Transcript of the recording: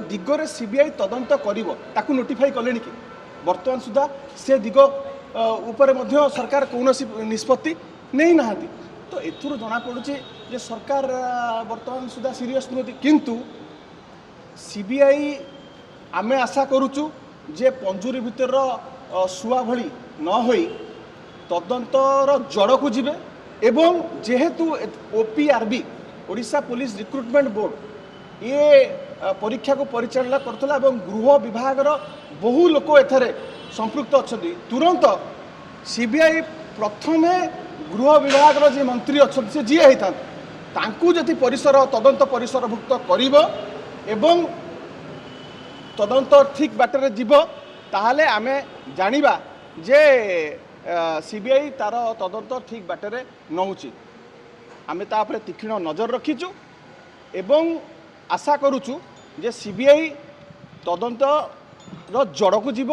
दिगरे CBI तदंत करिवो ताकू notify कलेनी कि वर्तमान सुधा से दिग ऊपर मध्य सरकार कौनसी निष्पत्ति नहीं नाहांती। तो एथुरु जना पड़ुची जे सरकार वर्तमान सुधा सीरियस नुहति किंतु सीबीआई आमे आशा करूचु जे पंजुरी भितर सुआ भली न होई तदंतर जड़ को जिबे एवं जेहेतु ओपीआरबी ओडिशा पुलिस रिक्रुटमेंट बोर्ड ये परीक्षा को परिचालना करथला एवं गृह विभाग बहु लोक एथरे संपृक्त अच्छी तुरंत सीबीआई प्रथमे गृह विभाग जे मंत्री अच्छा से जी होता तांकू जदि परिसर तदंत परिसरभुक्त करिवो एवं तदंत ठीक बाटर जीव ताहले आमे जानिबा जे सीबीआई तार तदंत ठीक बाटर नौची। आमे तापरे तीक्ष्ण नजर रखीचु एवं आशा करूचु जे सीबीआई तदंत जड़ को जीव।